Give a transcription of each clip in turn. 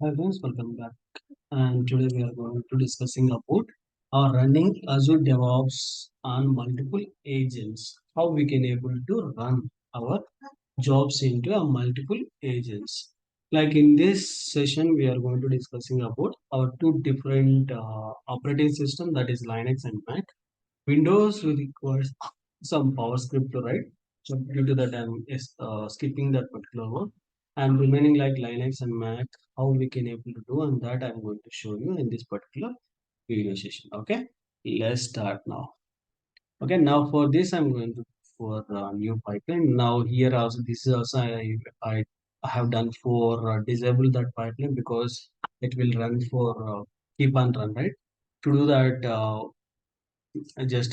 Hi friends, welcome back. And today we are going to discussing about running Azure DevOps on multiple agents. How we can able to run our jobs into a multiple agents. Like in this session, we are going to discussing about our two different operating system, that is Linux and Mac. Windows will require some PowerScript to write. So due to that, I'm skipping that particular one. And remaining like Linux and Mac, how we can able to do, and that I'm going to show you in this particular video session. Okay, let's start now. Okay, now for this, I'm going to for new pipeline. Now here also, this is also I have done for disable that pipeline because it will run for keep on run, right? To do that,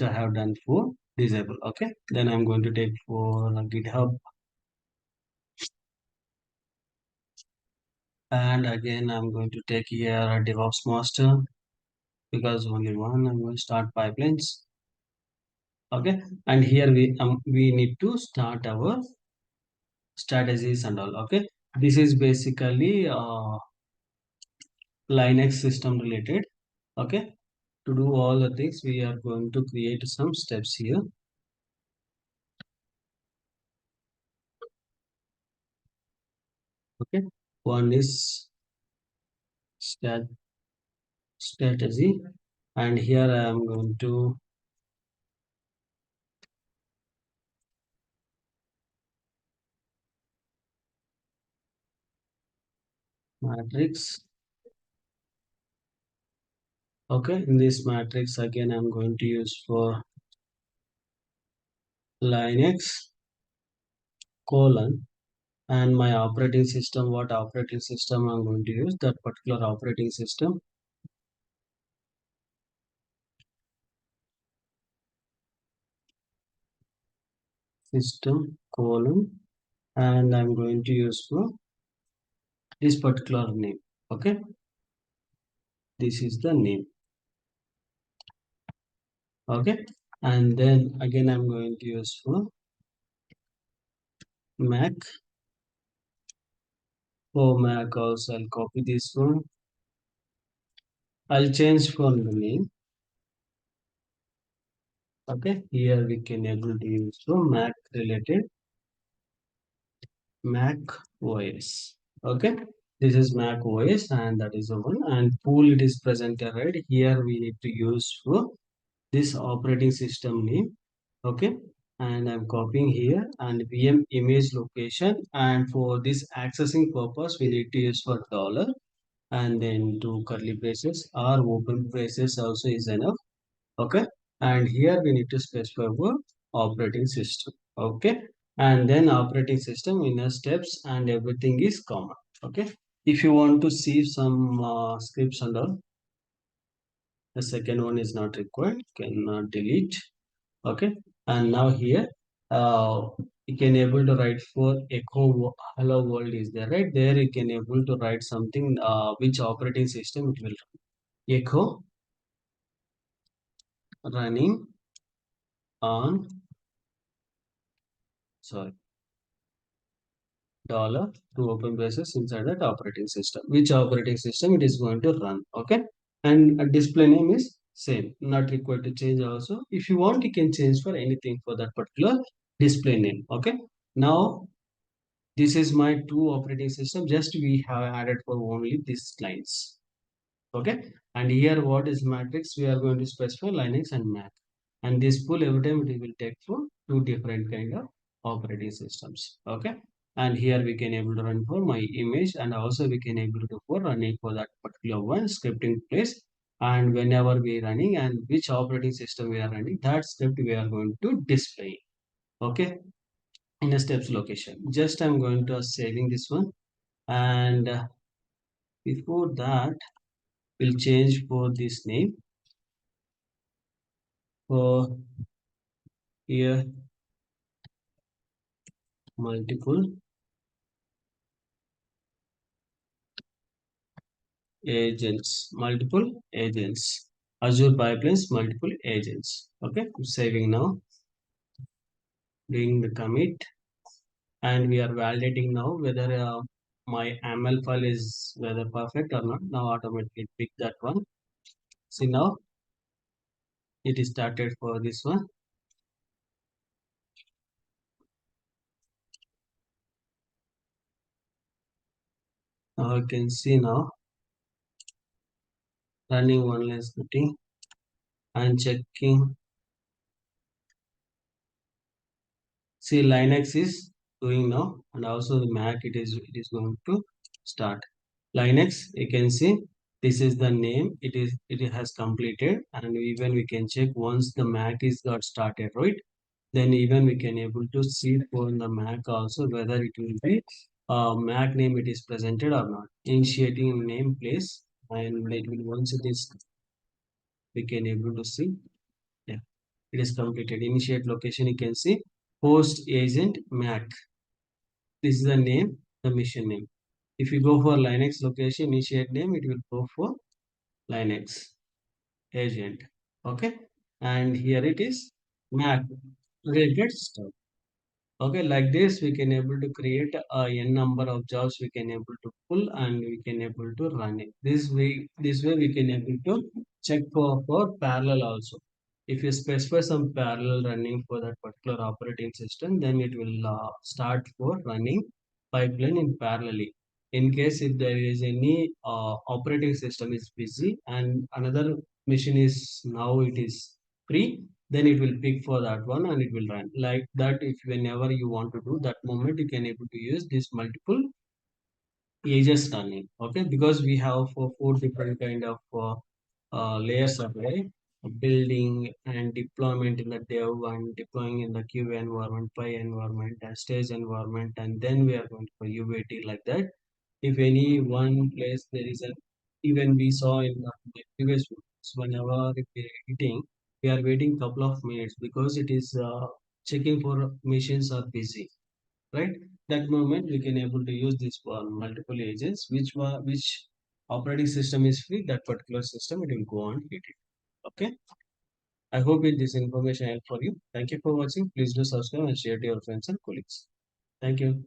I have done for disable. Okay, then I'm going to take for GitHub, and again I'm going to take here a DevOps master because only one. I'm going to start pipelines. Okay, and here we need to start our strategies and all. Okay, this is basically Linux system related. Okay, to do all the things we are going to create some steps here. Okay, one is stat strategy, and here I am going to matrix. Okay, in this matrix again I'm going to use for Linux colon, and my operating system, what operating system I'm going to use, that particular operating system colon, and I'm going to use for this particular name. Okay, this is the name. Okay, and then again I'm going to use for Mac. For Mac also I'll copy this one. I'll change for the name. Okay, here we can able to use for Mac related Mac OS. Okay, this is Mac OS, and that is the one. And pool it is presented right here. We need to use for this operating system name. Okay, and I'm copying here and VM image location. And for this accessing purpose, we need to use for dollar and then two curly braces or open braces also is enough. Okay, and here we need to specify for operating system. Okay, and then operating system in a steps and everything is common. Okay, if you want to see some scripts and all, the second one is not required, can delete. Okay, and now here you can able to write for hello world is there, right there you can able to write something which operating system it will run. Echo running on, sorry, dollar to open braces inside that operating system, which operating system it is going to run. Okay, and a display name is same, not required to change. Also if you want you can change for anything for that particular display name. Okay, now this is my two operating system, just we have added for only these lines. Okay, and here what is matrix, we are going to specify Linux and Mac, and this pool every time it will take for two different kind of operating systems. Okay, and here we can able to run for my image, and also we can able to for running for that particular one scripting place, and whenever we running and which operating system we are running, that script we are going to display. Okay, in a steps location, just I'm going to saving this one, and before that we'll change for this name for here multiple agents, Azure pipelines multiple agents. Okay, I'm saving now, doing the commit, and we are validating now whether my ML file is whether perfect or not. Now automatically pick that one. See, now it is started for this one. Now you can see now running one line scripting and checking. See, Linux is doing now, and also the Mac it is going to start. Linux, you can see this is the name. It has completed, and even we can check once the Mac is got started, right? Then even we can able to see for the Mac also whether it will be Mac name it is presented or not. Initiating name place, and it will once it is we can able to see. Yeah, it is completed. Initiate location, you can see host agent Mac. This is the name, the machine name. If you go for Linux location initiate name, it will go for Linux agent. Okay, and here it is Mac related stuff. Okay, like this we can able to create a n number of jobs we can able to pull and we can able to run it. This way we can able to check for parallel also. If you specify some parallel running for that particular operating system, then it will start for running pipeline in parallelly. In case if there is any operating system is busy and another machine is now it is free, then it will pick for that one and it will run like that. If whenever you want to do that moment you can able to use this multiple ages running. Okay, because we have four different kind of layers of array: building and deployment in the dev and deploying in the QA environment, pi environment, and stage environment, and then we are going for UAT like that. If any one place there is an, even we saw in the previous videos, whenever if we are eating, we are waiting couple of minutes because it is checking for machines are busy, right? That moment we can able to use this for multiple agents, which operating system is free, that particular system it will go on hit it. Okay, I hope it, this information help for you. Thank you for watching. Please do subscribe and share to your friends and colleagues. Thank you.